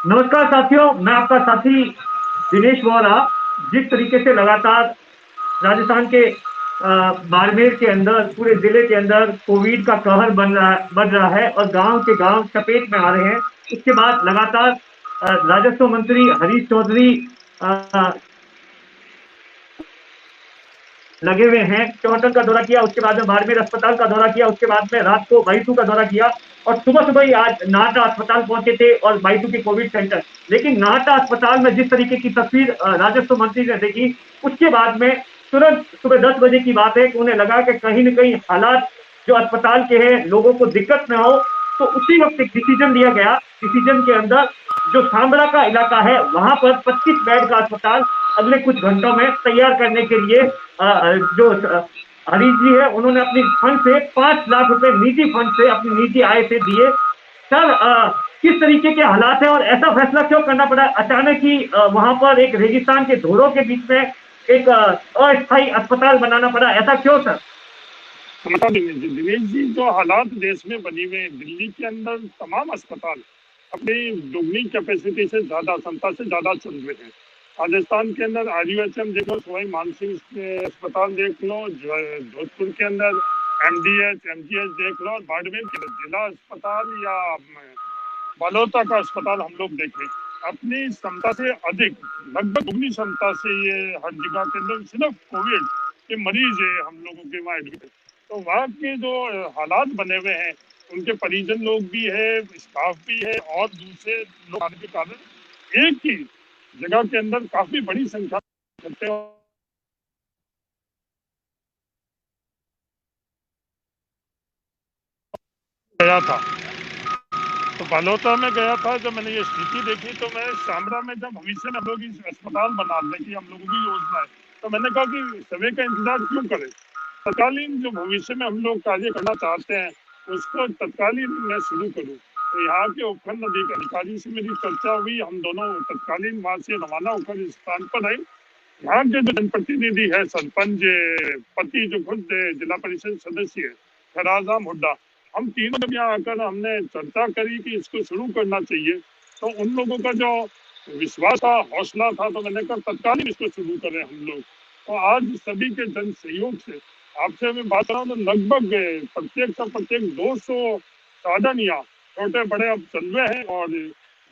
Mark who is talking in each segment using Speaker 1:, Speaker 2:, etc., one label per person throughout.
Speaker 1: नमस्कार साथियों, मैं आपका साथी दिनेश वोरा। जिस तरीके से लगातार राजस्थान के बाड़मेर के अंदर पूरे जिले के अंदर कोविड का कहर बढ़ रहा है और गांव के गांव चपेट में आ रहे हैं। उसके बाद लगातार राजस्व मंत्री हरीश चौधरी अ, लगे हुए हैं। चौहटन का दौरा किया, उसके बाद में बाड़मेर अस्पताल का दौरा किया, उसके बाद में रात को बाईसू का दौरा किया और सुबह सुबह ही आज नाहटा अस्पताल पहुंचे थे और बाईसू के कोविड सेंटर। लेकिन नाहटा अस्पताल में जिस तरीके की तस्वीर राजस्व मंत्री ने देखी, उसके बाद में तुरंत सुबह 10 बजे की बात है कि उन्हें लगा कि कहीं न कहीं हालात जो अस्पताल के हैं, लोगों को दिक्कत न हो, तो उसी वक्त एक डिसीजन लिया गया। डिसीजन के अंदर जो सांबरा का इलाका है, वहां पर 25 बेड का अस्पताल अगले कुछ घंटों में तैयार करने के लिए जो हरीश जी है, उन्होंने अपनी फंड से 5 लाख रुपए निजी फंड से अपनी निजी आय से दिए। सर, किस तरीके के हालात है और ऐसा फैसला क्यों करना पड़ा अचानक ही? वहां पर एक रेगिस्तान के धोरों के बीच में एक अस्थायी अस्पताल बनाना पड़ा, ऐसा क्यों सर?
Speaker 2: नमस्कार दिनेश जी, जो हालात देश में बनी हुए हैं, दिल्ली के अंदर तमाम अस्पताल अपनी दुगनी कैपेसिटी से ज्यादा, क्षमता से ज्यादा चल रहे हैं। राजस्थान के अंदर RUHM देख लो, सवाई मानसिंह अस्पताल देख लो, जोधपुर के अंदर MDH MGH देख लो, और बाड़मेर के अंदर जिला अस्पताल या बालोता का अस्पताल हम लोग देख रहे हैं। अपनी क्षमता से अधिक, लगभग दुगनी क्षमता से ये हर जगह के अंदर सिर्फ कोविड के मरीज है हम लोगों के वहाँ एडमिट है। तो वहाँ के जो हालात बने हुए हैं, उनके परिजन लोग भी है, स्टाफ भी है, और दूसरे लोग आने के कारण एक ही जगह के अंदर काफी बड़ी संख्या करते हैं। गया था तो बालोता में गया था, जब मैंने ये स्थिति देखी तो मैं सांबरा में, जब भविष्य में हम लोग इस अस्पताल बनाने की हम लोगों की योजना है, तो मैंने कहा कि समय का इंतजार क्यों करें। तत्कालीन जो भविष्य में हम लोग कार्य करना चाहते हैं, उसको तत्कालीन मैं शुरू करूँ। तो यहाँ के उपखंड अधिकारी से मेरी चर्चा हुई, हम दोनों तत्कालीन वहां से रवाना होकर इस स्थान पर आए। यहाँ के जो जनप्रतिनिधि है, सरपंच पति जो खुद जिला परिषद सदस्य है फराज अहमद हुड्डा, हम तीनों जब यहाँ आकर हमने चर्चा करी कि इसको शुरू करना चाहिए, तो उन लोगों का जो विश्वास था, हौसला था, तो मैंने कहा तत्कालीन इसको शुरू करें हम लोग। तो आज सभी के जन सहयोग से आपसे मैं बात कर रहा हूँ, तो लगभग प्रत्येक 200 साधन यहाँ छोटे बड़े अब चल रहे हैं और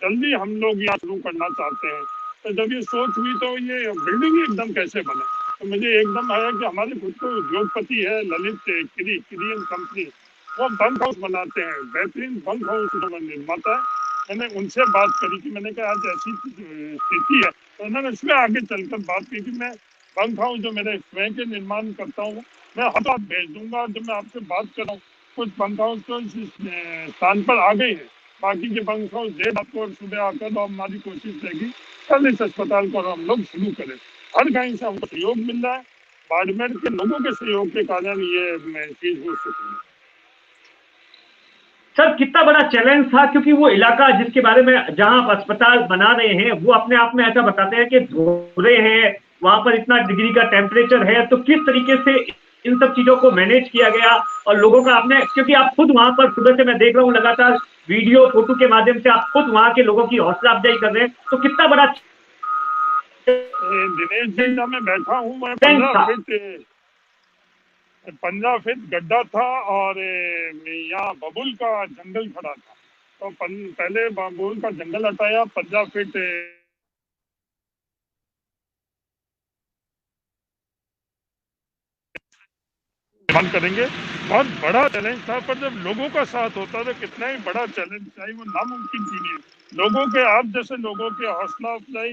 Speaker 2: जल्दी हम लोग यहाँ शुरू करना चाहते हैं। तो जब ये सोच हुई तो ये बिल्डिंग एकदम कैसे बने, तो मुझे एकदम आया कि हमारे खुद को उद्योगपति है ललित किरियन कंपनी, वो बंक हाउस बनाते हैं, बेहतरीन बंक हाउस निर्माता है। मैंने उनसे बात करी कि मैंने कहा आज ऐसी स्थिति है, तो उन्होंने उसमें आगे चलकर बात की कि मैं बंक हाउस जो मेरे स्वयं के निर्माण करता हूँ, मैं हर बात भेज दूंगा। जब मैं आपसे बात कर रहा हूँ, कुछ बंक हाउस तो इस स्थान पर आ गई है, बाकी के बंक हाउस देर आपको सुबह आकर, तो हमारी कोशिश रहेगी कल इस अस्पताल को हम लोग शुरू करें। हर कहीं से हमको सहयोग मिल रहा है, बाड़मेर के लोगों के सहयोग के कारण ये चीज हो सकी।
Speaker 1: सर, कितना बड़ा चैलेंज था, क्योंकि वो इलाका जिसके बारे में जहां आप अस्पताल बना रहे हैं, वो अपने आप में ऐसा बताते हैं कि धोरे हैं, वहां पर इतना डिग्री का टेम्परेचर है। तो किस तरीके से इन सब चीजों को मैनेज किया गया और लोगों का आपने, क्योंकि आप खुद वहां पर सुबह से मैं देख रहा हूँ लगातार वीडियो फोटो के माध्यम से आप खुद वहां के लोगों की हौसला अफजाई कर रहे हैं, तो कितना बड़ा
Speaker 2: दिनेश जी, जब मैं बैठा हूँ, मैं
Speaker 1: चैलेंज था?
Speaker 2: 15 फीट गड्ढा था और यहाँ बबुल का जंगल खड़ा था। तो पहले बबुल का जंगल हटाया, 15 फीट निर्माण करेंगे। बहुत बड़ा चैलेंज था, पर जब लोगों का साथ होता है तो कितना ही बड़ा चैलेंज चाहे वो नामुमकिन चीज है। लोगों के, आप जैसे लोगों के हौसला अफजाई,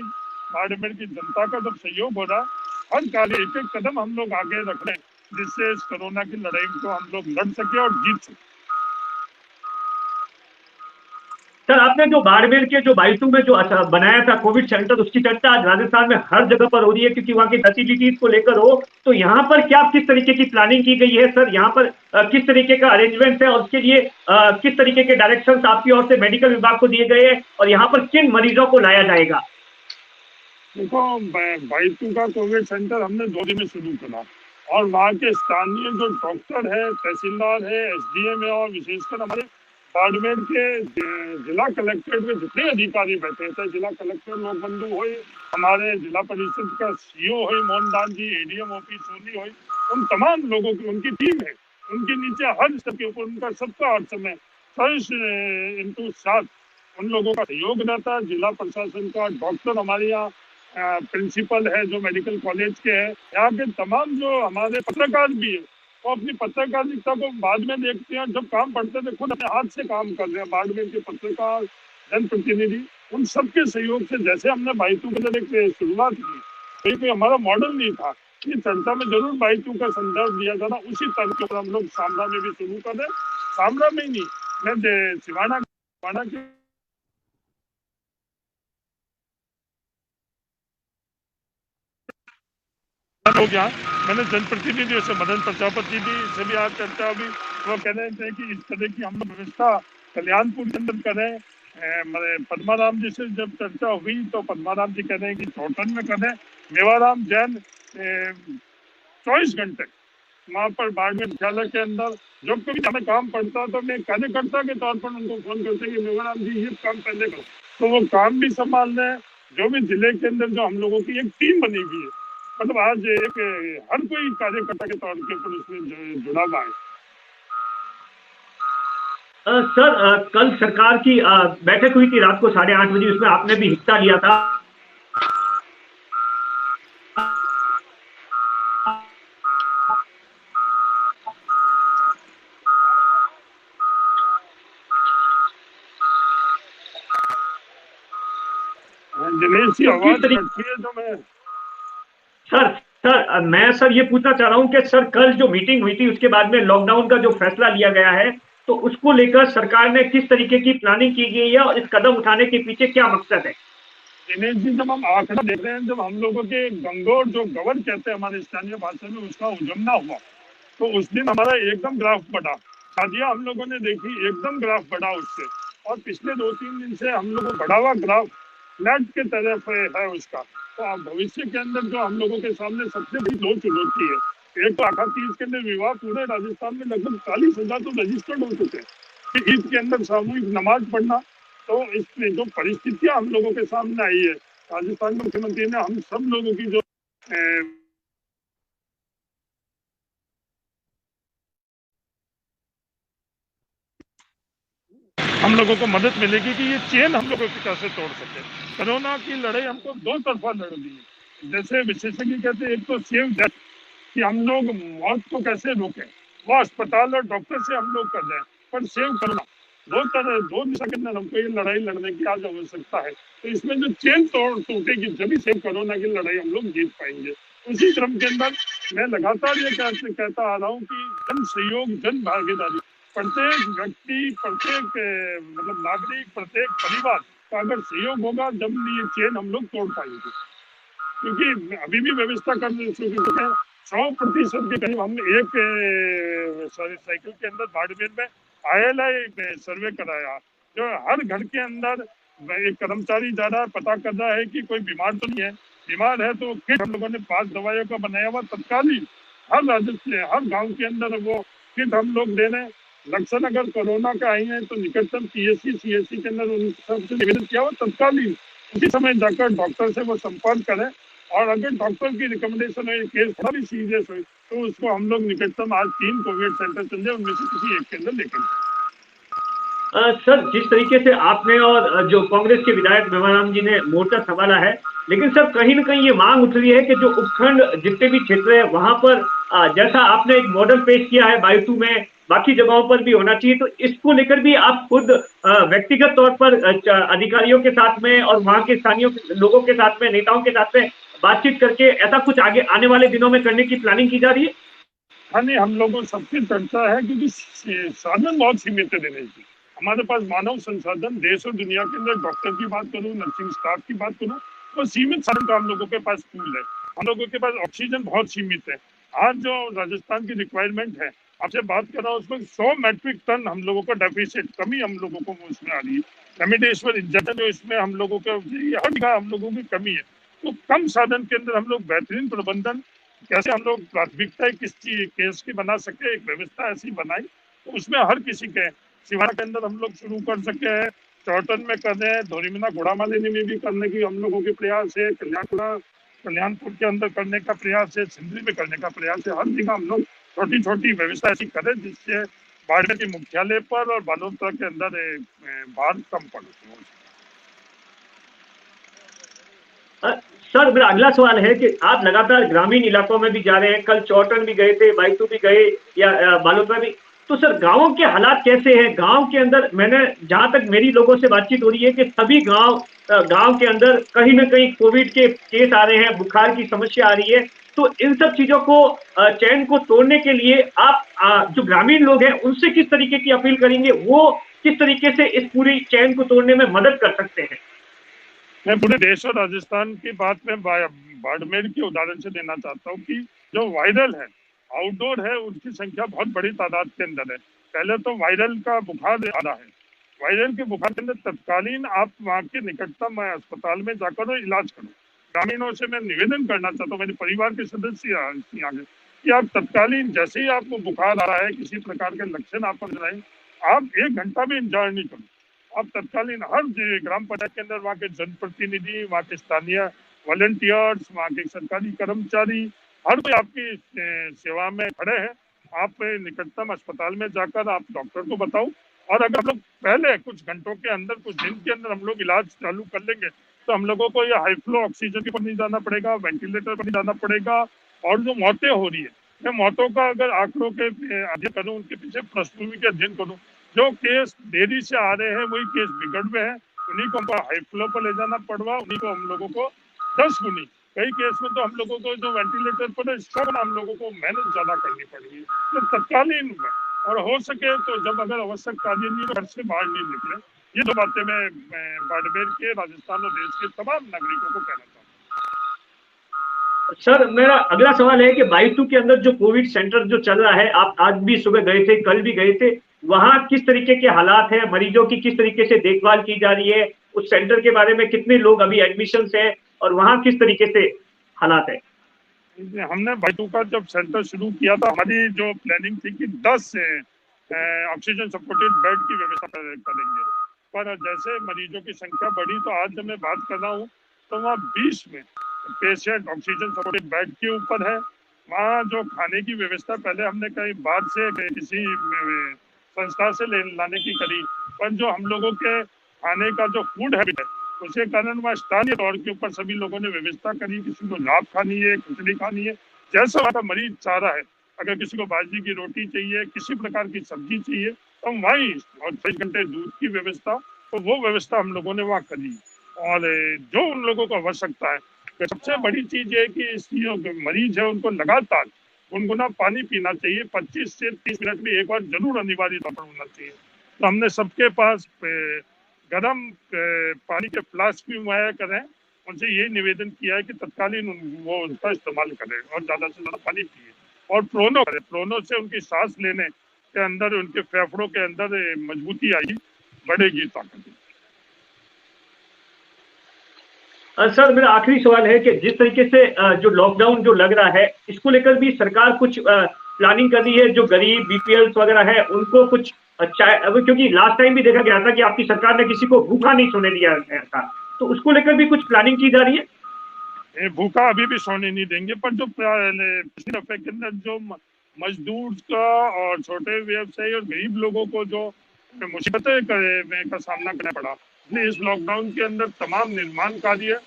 Speaker 2: बाड़मेर की जनता का जब सहयोग हो रहा है, हर कार्य एक एक कदम हम लोग आगे रख रहे हैं, जिससे इस कोरोना की लड़ाई को हम लोग लड़ सके और जीत सके।
Speaker 1: सर, आपने जो बाड़मेर के जो बाईसू में जो बनाया था कोविड सेंटर, उसकी चर्चा आज राजस्थान में हर जगह पर हो रही है, क्योंकि वहां की फैसिलिटीज को लेकर हो। तो यहाँ पर क्या किस तरीके की प्लानिंग की गई है सर? यहाँ पर किस तरीके का अरेंजमेंट है और उसके लिए किस तरीके के डायरेक्शन आपकी ओर से मेडिकल विभाग को दिए गए हैं और यहाँ पर किन मरीजों को लाया जाएगा?
Speaker 2: देखो, बाईसू का कोविड सेंटर हमने 2 दिन में शुरू करा, और वहाँ के स्थानीय जो डॉक्टर है, तहसीलदार है, SDM है, और विशेषकर हमारे बाड़मेर के जिला कलेक्ट्रेट में जितने अधिकारी बैठे थे, जिला कलेक्टर लोकबंधु हो, हमारे जिला परिषद का सीईओ हो मोहनदास जी, एडीएम ओपी सोनी हो, उन तमाम लोगों की उनकी टीम है, उनके नीचे हर स्तर के ऊपर उनका सबका हर समय 7 उन लोगों का सहयोग रहता है। जिला प्रशासन का, डॉक्टर हमारे यहाँ प्रिंसिपल है जो मेडिकल कॉलेज के हैं, यहाँ के तमाम जो हमारे पत्रकार भी है, वो अपनी पत्रकारिता को बाद में देखते हैं, जब काम पड़ते थे खुद अपने हाथ से काम कर रहे हैं। बाड़मेर के पत्रकार, जनप्रतिनिधि, उन सबके सहयोग से जैसे हमने बाइतू के अंदर एक शुरुआत की, कोई हमारा मॉडल नहीं था कि चर्चा में जरूर बाइतू का संदर्भ दिया जाना, उसी तरह के हम लोग सामरा में भी शुरू कर रहे। सामरा में ही नहीं, मैं सिवाना के हो गया। मैंने जनप्रतिनिधियों से, मदन प्रजापति जी से भी आज चर्चा हुई, वो कह रहे थे कि इस तरह की हम लोग व्यवस्था कल्याणपुर के अंदर करें। पद्माराम जी से जब चर्चा हुई तो पद्माराम जी कह रहे हैं कि चौटन में करें। मेवाराम जैन 24 घंटे वहाँ पर बाड़मेर मुख्यालय के अंदर जब कभी हमें काम पड़ता तो मैं कार्यकर्ता के तौर पर उनको फोन करते कि मेवाराम जी ये काम पहले करो, तो वो काम भी संभाल रहे हैं। जो भी जिले के अंदर जो हम लोगों की एक टीम बनी हुई है, मतलब आज एक हर कोई कार्यकर्ता के तौर के ऊपर उसमें जुड़ा हुआ है।
Speaker 1: सर, कल सरकार की बैठक हुई थी रात को 8:30 बजे, उसमें आपने भी हिस्सा लिया था।
Speaker 2: दिनेश जी आवाज रखी है जो मैं
Speaker 1: सर, मैं सर ये पूछना चाह रहा हूँ कि सर कल जो मीटिंग हुई थी उसके बाद में लॉकडाउन का जो फैसला लिया गया है, तो उसको लेकर सरकार ने किस तरीके की प्लानिंग की गई है और इस कदम उठाने के पीछे क्या मकसद है?
Speaker 2: दिनेश जी, जब हम आंकड़ा देख रहे हैं, जब हम लोगों के गंगोर जो गवर कहते हैं हमारे स्थानीय भाषा में, उसका उजमना हुआ तो उस दिन हमारा एकदम ग्राफ बढ़ा। शादियां हम लोगों ने देखी, एकदम ग्राफ बढ़ा उससे, और पिछले 2-3 दिन से हम लोग को बढ़ा हुआ ग्राफ फ्लैट के तरफ है उसका। तो भविष्य के अंदर जो हम लोगों के सामने सबसे बड़ी दो चुनौती है, एक तो 38 के अंदर विवाह पूरे राजस्थान में लगभग 40,000 तो रजिस्टर्ड हो चुके हैं। ईद के अंदर सामूहिक नमाज पढ़ना, तो इसमें जो परिस्थितियां हम लोगों के सामने आई है, राजस्थान के मुख्यमंत्री ने हम सब लोगों की जो हम लोगों को मदद मिलेगी कि ये चेन हम लोगों की कैसे तोड़ सके। कोरोना की लड़ाई हमको दो तरफा लड़नी है। जैसे विशेषज्ञ कहते हैं, एक तो सेव डेथ, कि हम लोग मौत को कैसे रोकें, वो अस्पताल और डॉक्टर से हम लोग कर रहे हैं, पर सेव करना दो दिशा के अंदर हमको ये लड़ाई लड़ने की आज आवश्यकता है। तो इसमें जो चेन टूटेगी, जब सेव कोरोना की लड़ाई हम लोग जीत पाएंगे। उसी क्रम के अंदर मैं लगातार ये कहता आ रहा हूँ कि जन सहयोग, जन भागीदारी, प्रत्येक व्यक्ति, प्रत्येक मतलब नागरिक, प्रत्येक परिवार का अगर सहयोग होगा, जब ये चेन हम लोग तोड़ पाएंगे। क्योंकि अभी भी व्यवस्था कर चुके हैं 100% के करीब। हमने एक साइकिल के अंदर बाड़मेर में ILI सर्वे कराया, जो हर घर के अंदर एक कर्मचारी जा रहा है, पता कर रहा है कि कोई बीमार तो नहीं है, बीमार है तो किट हम लोगों ने 5 दवाइयों का बनाया हुआ तत्कालीन हर राज्य से, हर गांव के अंदर वो किट हम लोग दे रहे हैं। लक्षण अगर कोरोना का आई है तो निकटतम PSC CSC के अंदर उन सबसे निवेदन किया हुआ तत्कालीन उसी समय जाकर डॉक्टर से वो संपर्क करें, और अगर डॉक्टर की रिकमेंडेशन है केस थोड़ा भी सीरियस हो तो उसको हम लोग निकटतम आज 3 कोविड सेंटर चल जाए, उनमें से किसी एक के अंदर लेकर
Speaker 1: सर, जिस तरीके से आपने और जो कांग्रेस के विधायक मेवाराम जी ने मोर्चा संभाला है, लेकिन सर कहीं ना कहीं ये मांग उठ रही है कि जो उपखंड जितने भी क्षेत्र है वहां पर जैसा आपने एक मॉडल पेश किया है बायतू में, बाकी जगहों पर भी होना चाहिए। तो इसको लेकर भी आप खुद व्यक्तिगत तौर पर अधिकारियों के साथ में और वहां के स्थानीय लोगों के साथ में, नेताओं के साथ में बातचीत करके ऐसा कुछ आगे आने वाले दिनों में करने की प्लानिंग की जा रही है?
Speaker 2: हाँ नहीं, हम लोगों सबकी चर्चा है, क्योंकि साधन बहुत सीमित है दिनेश जी। हमारे पास मानव संसाधन देश और दुनिया के अंदर, डॉक्टर की बात करूँ, नर्सिंग स्टाफ की बात करूँ, तो सीमित साधन का हम लोगों के पास पूल है। हम लोगों के पास ऑक्सीजन बहुत सीमित है। आज जो राजस्थान की रिक्वायरमेंट है, आपसे बात कर रहा हूँ, उसमें 100 मेट्रिक टन हम लोगों का डेफिसिट, कमी हम लोगों को उसमें आ रही है। रेमडेसिविर इंजेक्शन जो इसमें हम लोगों का हर जगह हम लोगों की कमी है। तो कम साधन के अंदर हम लोग बेहतरीन प्रबंधन, कैसे हम लोग प्राथमिकता किस चीज केस की बना सके, एक व्यवस्था ऐसी बनाई तो उसमें हर किसी के सिवाना के अंदर हम लोग शुरू कर सके हैं, चौटन में कर रहे हैं, धोरीमिना घोड़ामालिनी में भी करने की हम लोगों के प्रयास है, कल्याणपुर के अंदर करने का प्रयास है, सिंधरी में करने का प्रयास है। हर जगह हम लोग छोटी छोटी व्यवस्था ऐसी करें जिससे बाड़मेर के मुख्यालय पर और बालोतरा के अंदर भार कम पड़े।
Speaker 1: सर, मेरा अगला सवाल है कि आप लगातार ग्रामीण इलाकों में भी जा रहे हैं, कल चौटन भी गए थे, बायतू भी गए या बालोतरा भी, तो सर गांवों के हालात कैसे हैं? गांव के अंदर मैंने जहां तक मेरी लोगों से बातचीत हो रही है कि सभी गांव के अंदर कहीं ना कहीं कोविड के केस आ रहे हैं, बुखार की समस्या आ रही है। तो इन सब चीजों को चैन को तोड़ने के लिए आप जो ग्रामीण लोग हैं उनसे किस तरीके की अपील करेंगे? वो किस तरीके से इस पूरी चैन को तोड़ने में मदद कर सकते हैं?
Speaker 2: मैं पूरे देश और राजस्थान की बात में बाड़मेर के उदाहरण से देना चाहता हूँ कि जो वायरल है, आउटडोर है, उसकी संख्या बहुत बड़ी तादाद के अंदर है। पहले तो वायरल का बुखार आ रहा है, वायरल के बुखार के अंदर तत्कालीन आप वहाँ के निकटतम अस्पताल में जाकर इलाज करो। ग्रामीणों से मैं निवेदन करना चाहता हूँ, मेरे परिवार के सदस्य आगे, कि आप तत्कालीन जैसे ही आपको बुखार आ रहा है, किसी प्रकार के लक्षण आप नजर आए, आप 1 घंटा भी इंतजार नहीं करो, आप तत्कालीन हर ग्राम पंचायत के अंदर वहाँ के जनप्रतिनिधि, वहाँ के स्थानीय वॉलंटियर्स, वहाँ के सरकारी कर्मचारी, हर कोई आपकी सेवा में खड़े हैं। आप निकटतम अस्पताल में जाकर आप डॉक्टर को बताओ, और अगर हम लोग पहले कुछ घंटों के अंदर, कुछ दिन के अंदर हम लोग इलाज चालू कर लेंगे तो हम लोगों को ये हाई फ्लो ऑक्सीजन पर नहीं जाना पड़ेगा, वेंटिलेटर पर नहीं जाना पड़ेगा। और जो मौतें हो रही है, मैं मौतों का अगर आंकड़ों के अध्ययन करूँ, उनके पीछे पृष्ठभूमि के अध्ययन करूँ, जो केस देरी से आ रहे हैं वही केस बिगड़ में है, उन्हीं को हमको हाई फ्लो पर ले जाना पड़वा, उन्हीं को हम लोगों को 10 गुनी, कई केस में तो हम लोगों को जो वेंटिलेटर पर है इसका हम लोगों को मेहनत ज्यादा करनी पड़ेगी। तो तत्कालीन में, और हो सके तो जब अगर आवश्यक कार्य नहीं तो घर से बाहर नहीं निकले। ये दो बातें मैं बाड़मेर के, राजस्थान और देश के तमाम नागरिकों को कहना चाहता हूँ।
Speaker 1: सर, मेरा अगला सवाल है कि बायतू के अंदर जो कोविड सेंटर जो चल रहा है, आप आज भी सुबह गए थे, कल भी गए थे, वहां किस तरीके के हालात हैं? मरीजों की किस तरीके से देखभाल की जा रही है? उस सेंटर के बारे में कितने लोग अभी एडमिशन है और वहां किस तरीके से हालात है?
Speaker 2: हमने बायतू का जब सेंटर शुरू किया था, हमारी जो प्लानिंग थी कि 10 ऑक्सीजन सपोर्टेड बेड की व्यवस्था करेंगे, पर जैसे मरीजों की संख्या बढ़ी तो आज जब मैं बात कर रहा हूँ तो वहाँ 20 में पेशेंट ऑक्सीजन सपोर्टेड बेड के ऊपर है। वहाँ जो खाने की व्यवस्था पहले हमने कहीं बाहर से किसी संस्था से लाने की करी, पर जो हम लोगों के खाने का जो फूड हैबिट है उसके कारण वह स्थानीय तौर के ऊपर सभी लोगों ने व्यवस्था करी। किसी को लाभ खानी है, खिचड़ी खानी है, जैसा वहाँ मरीज चाह रहा है, अगर किसी को बाजरे की रोटी चाहिए, किसी प्रकार की सब्जी चाहिए, तो हम वहीं, और 24 घंटे दूध की व्यवस्था, तो वो व्यवस्था हम लोगों ने वहाँ करी। और जो उन लोगों को आवश्यकता है, तो सबसे बड़ी चीज है कि जो मरीज है उनको लगातार गुनगुना पानी पीना चाहिए, 25 से 30 मिनट में एक बार जरूर अनिवार्य तौर पर होना चाहिए। तो हमने सबके पास गर्म पानी के फ्लास्क भी मुहैया करें, उनसे यही निवेदन किया है कि तत्कालीन वो उनका इस्तेमाल करें और ज़्यादा से ज़्यादा पानी पिए, और प्रोनो करें। प्रोनो से उनकी सांस लेने के अंदर, उनके फेफड़ों के अंदर मजबूती आएगी, बढ़ेगी ताकत।
Speaker 1: सर, मेरा आखिरी सवाल है कि जिस तरीके से जो लॉकडाउन जो लग रहा है, इसको लेकर भी सरकार कुछ प्लानिंग कर रही है? जो गरीब बीपीएल वगैरह है उनको कुछ क्योंकि लास्ट टाइम भी देखा गया था कि आपकी सरकार ने किसी को भूखा नहीं सोने दिया था, तो उसको लेकर भी कुछ प्लानिंग की जा रही है?
Speaker 2: भूखा अभी भी सोने नहीं देंगे, पर जो पिछले हफ्ते के अंदर जो मजदूर का और छोटे व्यवसायी और गरीब लोगों को जो मुसीबतें का सामना करना पड़ा, इस लॉकडाउन के अंदर तमाम निर्माण कार्य,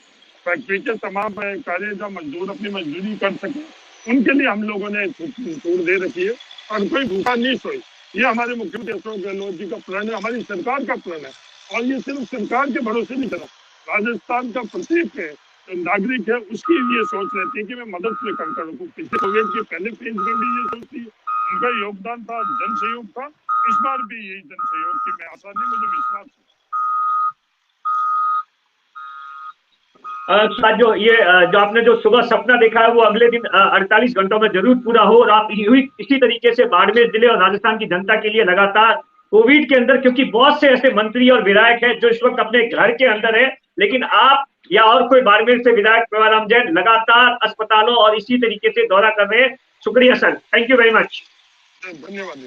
Speaker 2: फैक्ट्री के तमाम कार्य जो मजदूर अपनी मजदूरी कर सके, उनके लिए हम लोगों ने छूट दे रखी है, और कोई भूखा नहीं सोए। ये हमारे मुख्यमंत्री अशोक गहलोत जी का प्लान है, हमारी सरकार का प्लान है, और ये सिर्फ सरकार के भरोसे नहीं चला। राजस्थान का प्रत्येक नागरिक है, उसकी ये सोच रहती है कि मैं मदद से कर सकूँ। पिछले कोविड के पहले फेज में भी ये सोच थी, उनका योगदान था, जन सहयोग था, इस बार भी यही जन सहयोग की मैं आशा नहीं, मुझे विश्वास है।
Speaker 1: जो आपने जो सुबह सपना देखा है वो अगले दिन 48 घंटों में जरूर पूरा हो, और आप इसी तरीके से बाड़मेर जिले और राजस्थान की जनता के लिए लगातार कोविड के अंदर, क्योंकि बहुत से ऐसे मंत्री और विधायक हैं जो इस वक्त अपने घर के अंदर है, लेकिन आप या और कोई बाड़मेर से विधायक मेवाराम जैन लगातार अस्पतालों और इसी तरीके से दौरा कर रहे हैं। शुक्रिया sir, thank you very much.
Speaker 2: धन्यवाद।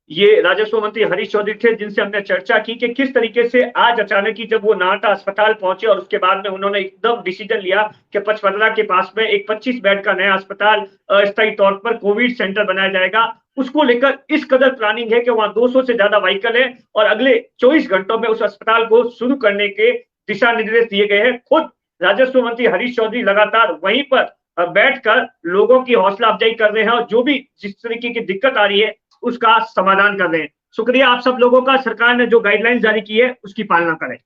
Speaker 1: ये राजस्व मंत्री हरीश चौधरी थे, जिनसे हमने चर्चा की कि किस तरीके से आज अचानक ही जब वो नाहटा अस्पताल पहुंचे और उसके बाद में उन्होंने एकदम डिसीजन लिया कि पचपदरा के पास में एक 25 बेड का नया अस्पताल अस्थायी तौर पर कोविड सेंटर बनाया जाएगा। उसको लेकर इस कदर प्लानिंग है कि वहां 200 से ज्यादा व्हीकल है और अगले 24 घंटों में उस अस्पताल को शुरू करने के दिशा निर्देश दिए गए हैं। खुद राजस्व मंत्री हरीश चौधरी लगातार वहीं पर बैठकर लोगों की हौसला अफजाई कर रहे हैं और जो भी जिस तरीके की दिक्कत आ रही है उसका समाधान कर रहे हैं। शुक्रिया आप सब लोगों का। सरकार ने जो गाइडलाइंस जारी की है उसकी पालना करें।